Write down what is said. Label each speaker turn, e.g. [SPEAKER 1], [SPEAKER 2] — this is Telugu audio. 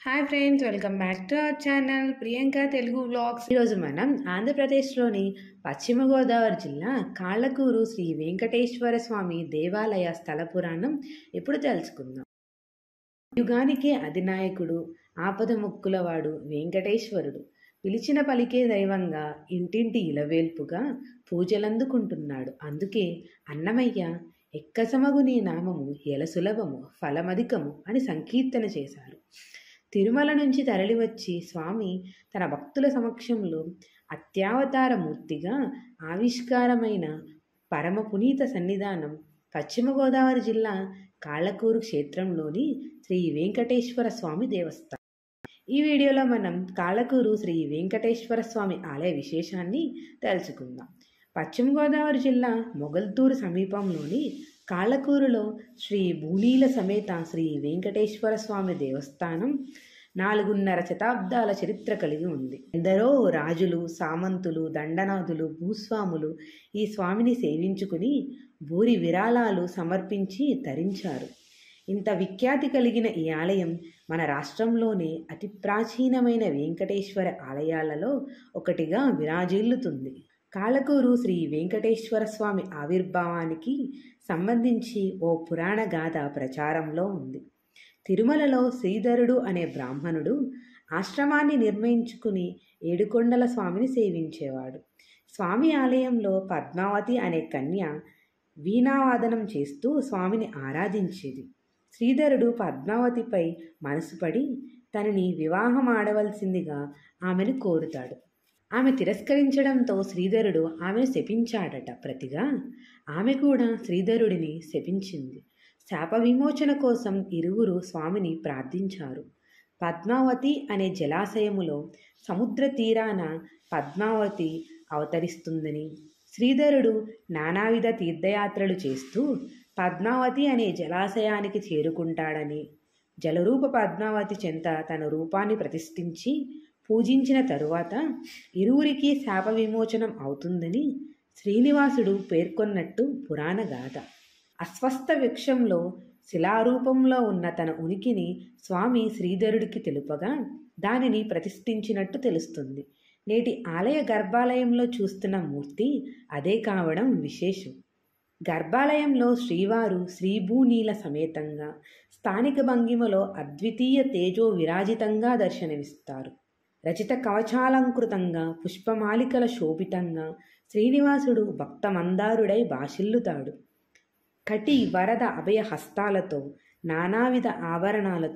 [SPEAKER 1] Hi friends, welcome back to our channel Priyanka Telugu vlogs. ఈరోజు మనం ఆంధ్రప్రదేశ్లోని పశ్చిమ గోదావరి జిల్లా కాళ్ళకూరు శ్రీ వెంకటేశ్వర స్వామి దేవాలయ స్థల పురాణం ఇప్పుడు తెలుసుకుందాం. యుగానికే అధినాయకుడు, ఆపద ముక్కులవాడు వెంకటేశ్వరుడు పిలిచిన పలికే దైవంగా ఇంటింటి ఇలవేల్పుగా పూజలందుకుంటున్నాడు. అందుకే అన్నమయ్య ఎక్కసమగు నీ నామము ఎలసులభము ఫలమధికము అని సంకీర్తన చేశారు. తిరుమల నుంచి తరలివచ్చి స్వామి తన భక్తుల సమక్షంలో అత్యావతార మూర్తిగా ఆవిష్కారమైన పరమ పునీత సన్నిధానం పశ్చిమ గోదావరి జిల్లా కాళ్ళకూరు క్షేత్రంలోని శ్రీ వెంకటేశ్వర స్వామి దేవస్థానం. ఈ వీడియోలో మనం కాళ్ళకూరు శ్రీ వెంకటేశ్వర స్వామి ఆలయ విశేషాన్ని తెలుసుకుందాం. పశ్చిమ గోదావరి జిల్లా మొగల్తూరు సమీపంలోని కాళ్ళకూరులో శ్రీ భూనీల సమేత శ్రీ వెంకటేశ్వర స్వామి దేవస్థానం 4.5 శతాబ్దాల చరిత్ర కలిగి ఉంది. ఎందరో రాజులు, సామంతులు, దండనాథులు, భూస్వాములు ఈ స్వామిని సేవించుకుని భూరి విరాళాలు సమర్పించి తరించారు. ఇంత విఖ్యాతి కలిగిన ఈ ఆలయం మన రాష్ట్రంలోనే అతి ప్రాచీనమైన వెంకటేశ్వర ఆలయాలలో ఒకటిగా విరాజిల్లుతుంది. కాళ్ళకూరు శ్రీ వెంకటేశ్వర స్వామి ఆవిర్భావానికి సంబంధించి ఓ పురాణ గాథ ప్రచారంలో ఉంది. తిరుమలలో శ్రీధరుడు అనే బ్రాహ్మణుడు ఆశ్రమాన్ని నిర్మించుకుని ఏడుకొండల స్వామిని సేవించేవాడు. స్వామి ఆలయంలో పద్మావతి అనే కన్య వీణావాదనం చేస్తూ స్వామిని ఆరాధించేది. శ్రీధరుడు పద్మావతిపై మనసుపడి తనని వివాహం ఆడవలసిందిగా ఆమెను కోరుతాడు. ఆమె తిరస్కరించడంతో శ్రీధరుడు ఆమెను శపించాడట. ప్రతిగా ఆమె కూడా శ్రీధరుడిని శపించింది. శాప విమోచన కోసం ఇరువురు స్వామిని ప్రార్థించారు. పద్మావతి అనే జలాశయములో సముద్ర తీరాన పద్మావతి అవతరిస్తుందని, శ్రీధరుడు నానావిధ తీర్థయాత్రలు చేస్తూ పద్మావతి అనే జలాశయానికి చేరుకుంటాడని, జలరూప పద్మావతి చెంత తన రూపాన్ని ప్రతిష్ఠించి పూజించిన తరువాత ఇరువురికి శాప విమోచనం అవుతుందని శ్రీనివాసుడు పేర్కొన్నట్టు పురాణ గాథ. అస్వస్థ వృక్షంలో శిలారూపంలో ఉన్న తన ఉనికిని స్వామి శ్రీధరుడికి తెలుపగా దానిని ప్రతిష్ఠించినట్టు తెలుస్తుంది. నేటి ఆలయ గర్భాలయంలో చూస్తున్న మూర్తి అదే కావడం విశేషం. గర్భాలయంలో శ్రీవారు శ్రీభూనీల సమేతంగా స్థానిక భంగిమలో అద్వితీయ తేజో విరాజితంగా దర్శనమిస్తారు. రచిత కవచాలంకృతంగా పుష్పమాలికల శోభితంగా శ్రీనివాసుడు భక్తమందారుడై భాషిల్లుతాడు. కటి వరద అభయ హస్తాలతో నానావిధ ఆభరణాలతో